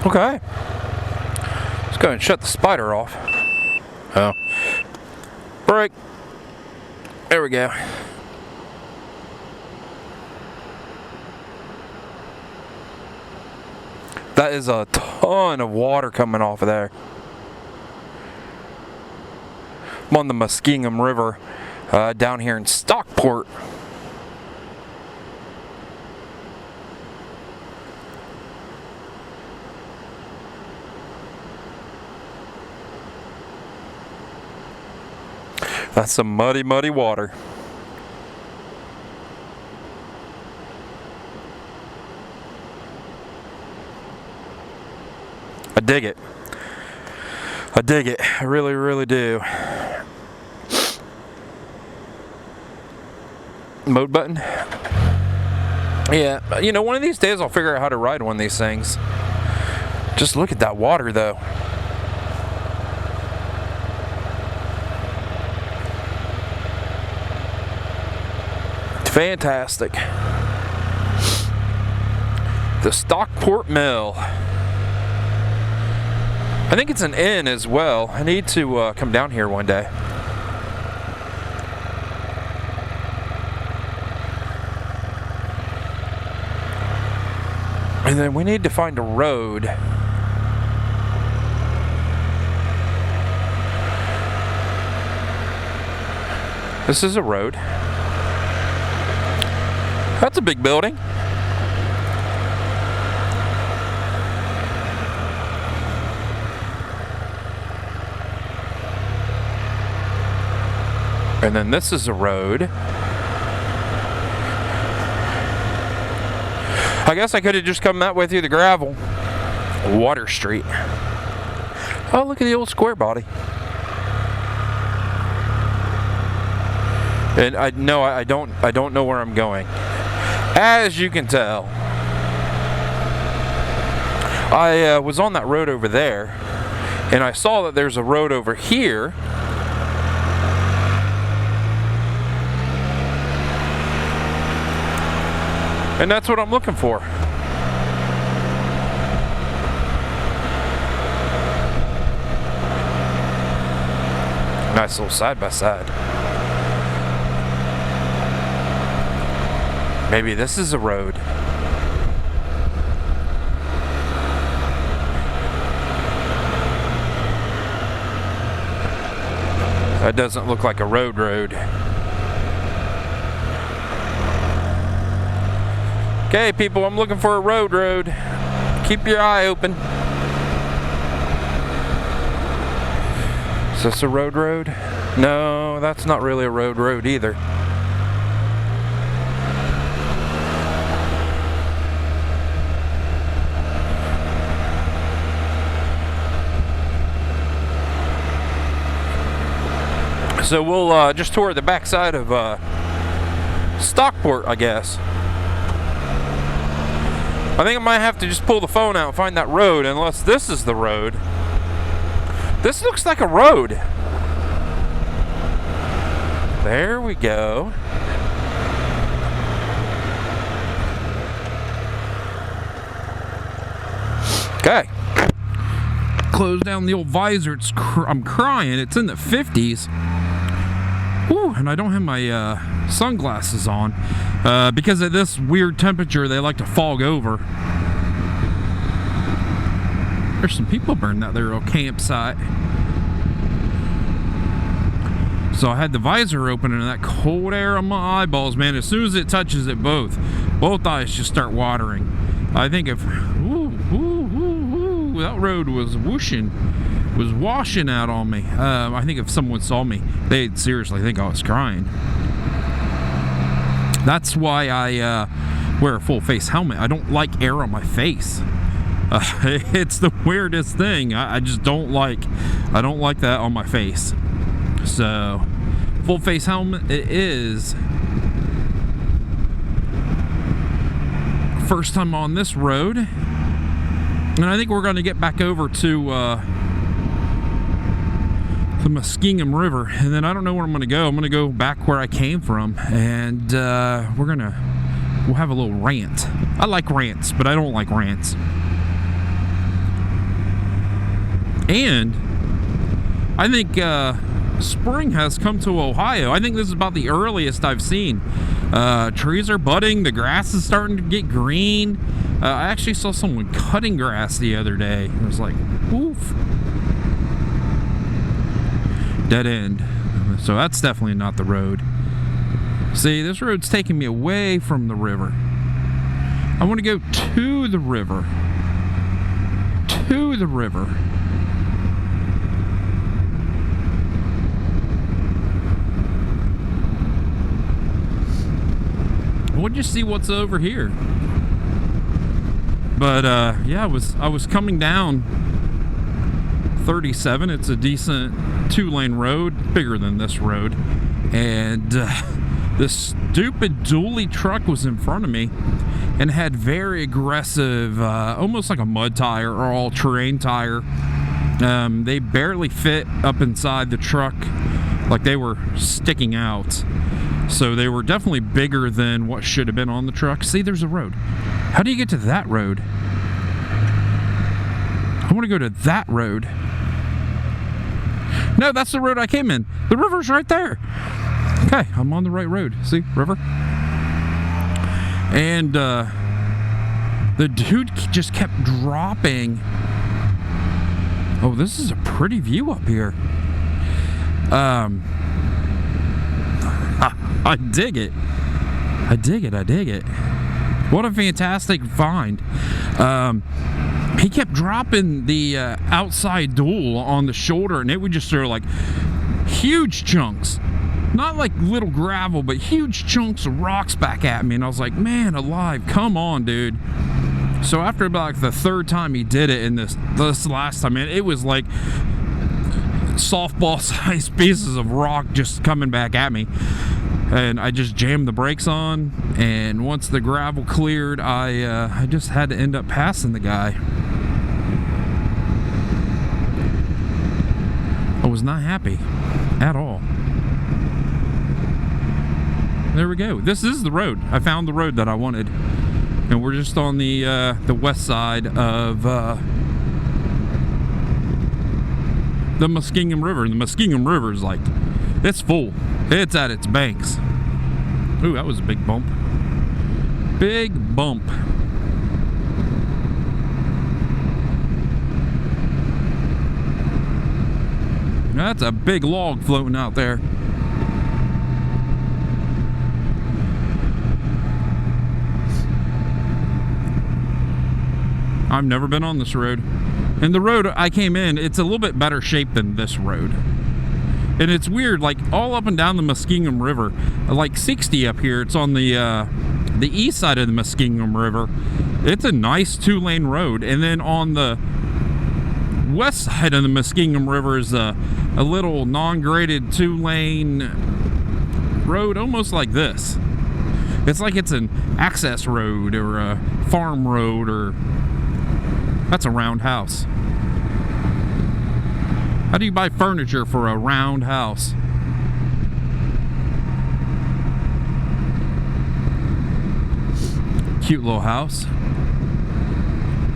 Okay. Let's go ahead and shut the spider off. Oh. Break. There we go. That is a ton of water coming off of there. I'm on the Muskingum River down here in Stockport. That's some muddy, muddy water. I dig it. I dig it. I really, really do. Mode button? Yeah, you know, one of these days I'll figure out how to ride one of these things. Just look at that water, though. Fantastic. The Stockport Mill. I think it's an inn as well. I need to come down here one day. And then we need to find a road. This is a road. That's a big building. And then this is a road. I guess I could have just come that way through the gravel. Water Street. Oh, look at the old square body. And I don't know where I'm going. As you can tell, I was on that road over there, and I saw that there's a road over here. And that's what I'm looking for. Nice little side by side. Maybe this is a road. That doesn't look like a road. Okay, people, I'm looking for a road. Keep your eye open. Is this a road? No, that's not really a road either. So we'll just tour the backside of Stockport, I guess. I think I might have to just pull the phone out and find that road, unless this is the road. This looks like a road. There we go. Okay. Close down the old visor. I'm crying. It's in the 50s. Ooh, and I don't have my sunglasses on because at this weird temperature they like to fog over. There's some people burning that there old campsite. So I had the visor open and that cold air on my eyeballs, man, as soon as it touches it, both eyes just start watering. I think if that road was washing out on me. I think if someone saw me, they'd seriously think I was crying. That's why I wear a full face helmet. I don't like air on my face. It's the weirdest thing. I just don't like that on my face. So, full face helmet it is. First time on this road. And I think we're going to get back over to the Muskingum River, and then I don't know where I'm going to go. I'm going to go back where I came from, and we'll have a little rant. I like rants, but I don't like rants. And I think spring has come to Ohio. I think this is about the earliest I've seen. Trees are budding. The grass is starting to get green. I actually saw someone cutting grass the other day. It was like, oof. Dead end. So that's definitely not the road. See, this road's taking me away from the river. I want to go to the river. To the river. We'll just see what's over here. But yeah, I was coming down 37. It's a decent 2-lane road, bigger than this road, and this stupid dually truck was in front of me and had very aggressive, almost like a mud tire or all-terrain tire. They barely fit up inside the truck, like they were sticking out. So they were definitely bigger than what should have been on the truck. See, there's a road. How do you get to that road? I want to go to that road. No, that's the road I came in. The river's right there. Okay, I'm on the right road. See, river. And the dude just kept dropping. Oh, this is a pretty view up here. I dig it. I dig it. I dig it. What a fantastic find. He kept dropping the outside dual on the shoulder, and it would just throw like huge chunks. Not like little gravel, but huge chunks of rocks back at me. And I was like, man alive, come on, dude. So after about like the third time he did it, and this last time, it was like softball-sized pieces of rock just coming back at me. And I just jammed the brakes on, and once the gravel cleared, I just had to end up passing the guy. I was not happy at all. There we go. This is the road. I found the road that I wanted, and we're just on the west side of the Muskingum River. And the Muskingum River is like, it's full. It's at its banks. Ooh, that was a big bump. Big bump. That's a big log floating out there. I've never been on this road. And the road I came in, it's a little bit better shape than this road. And it's weird, like all up and down the Muskingum River, like 60 up here, it's on the east side of the Muskingum River. It's a nice 2-lane road. And then on the west side of the Muskingum River is a little non-graded 2-lane road, almost like this. It's like it's an access road or a farm road, or that's a roundhouse. How do you buy furniture for a round house? Cute little house.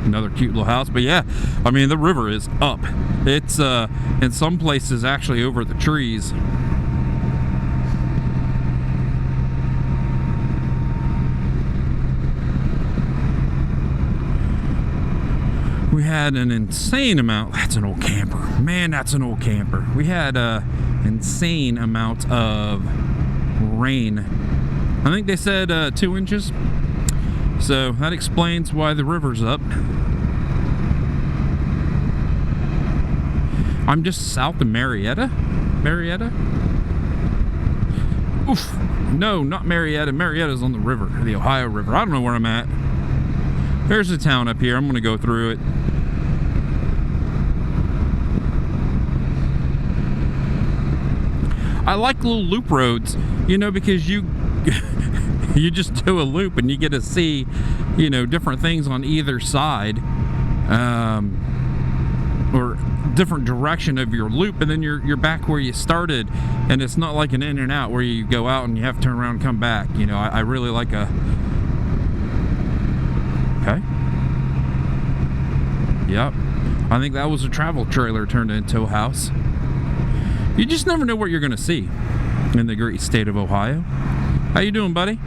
Another cute little house. But yeah, I mean, the river is up. It's in some places actually over the trees. We had an insane amount. That's an old camper. Man, that's an old camper. We had an insane amount of rain. I think they said 2 inches. So that explains why the river's up. I'm just south of Marietta. Marietta? Oof. No, not Marietta. Marietta's on the river, the Ohio River. I don't know where I'm at. There's a town up here. I'm going to go through it. I like little loop roads, you know, because you just do a loop and you get to see, you know, different things on either side, or different direction of your loop, and then you're back where you started, and it's not like an in and out where you go out and you have to turn around and come back. You know, I really like a... Okay. Yep. I think that was a travel trailer turned into a house. You just never know what you're going to see in the great state of Ohio. How you doing, buddy?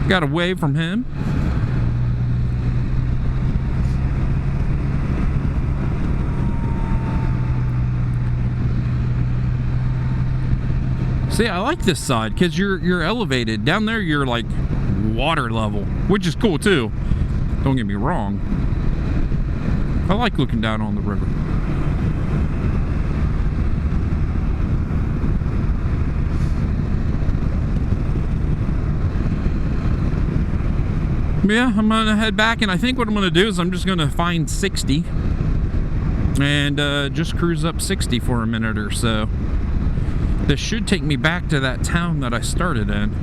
Got a wave from him. See, I like this side because you're elevated. Down there, you're like water level, which is cool too. Don't get me wrong. I like looking down on the river. Yeah, I'm gonna head back, and I think what I'm gonna do is I'm just gonna find 60 and just cruise up 60 for a minute or so. This should take me back to that town that I started in.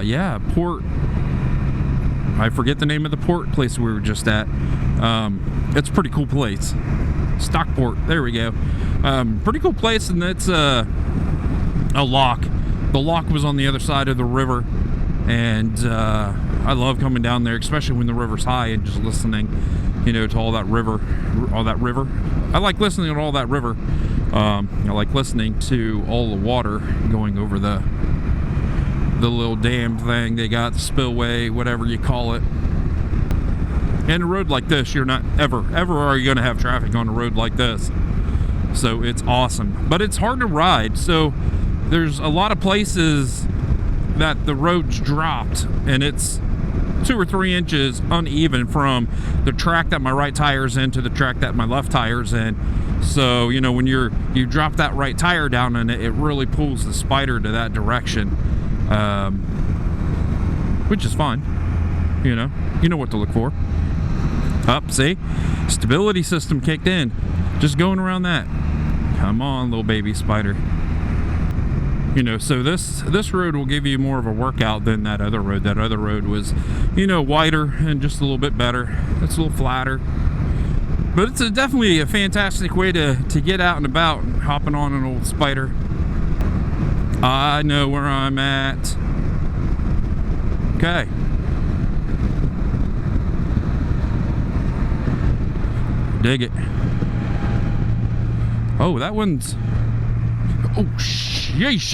Yeah, port. I forget the name of the port place we were just at. It's a pretty cool place. Stockport. There we go. Pretty cool place, and it's a lock. The lock was on the other side of the river, and I love coming down there, especially when the river's high, and just listening, you know, to all that river. I like listening to all that river. I like listening to all the water going over the little dam thing they got, the spillway, whatever you call it. And a road like this, you're not ever are you going to have traffic on a road like this. So it's awesome, but it's hard to ride. So there's a lot of places that the road's dropped, and it's 2 or 3 inches uneven from the track that my right tire's in to the track that my left tire's in. So, you know, when you drop that right tire down in it, it really pulls the spider to that direction, which is fine. You know what to look for. Up, see? Stability system kicked in. Just going around that. Come on, little baby spider. You know, so this road will give you more of a workout than that other road. That other road was, you know, wider and just a little bit better. It's a little flatter. But it's definitely a fantastic way to get out and about, hopping on an old spider. I know where I'm at. Okay. Dig it. Oh, that one's... Oh, sheesh.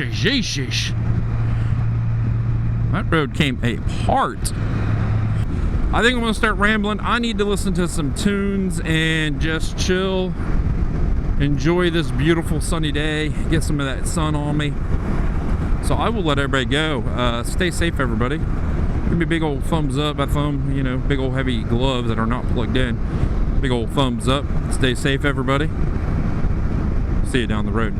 That road came apart. I think I'm going to start rambling. I need to listen to some tunes and just chill. Enjoy this beautiful sunny day. Get some of that sun on me. So I will let everybody go. Stay safe, everybody. Give me a big old thumbs up. By thumb, you know, big old heavy gloves that are not plugged in. Big old thumbs up. Stay safe, everybody. See you down the road.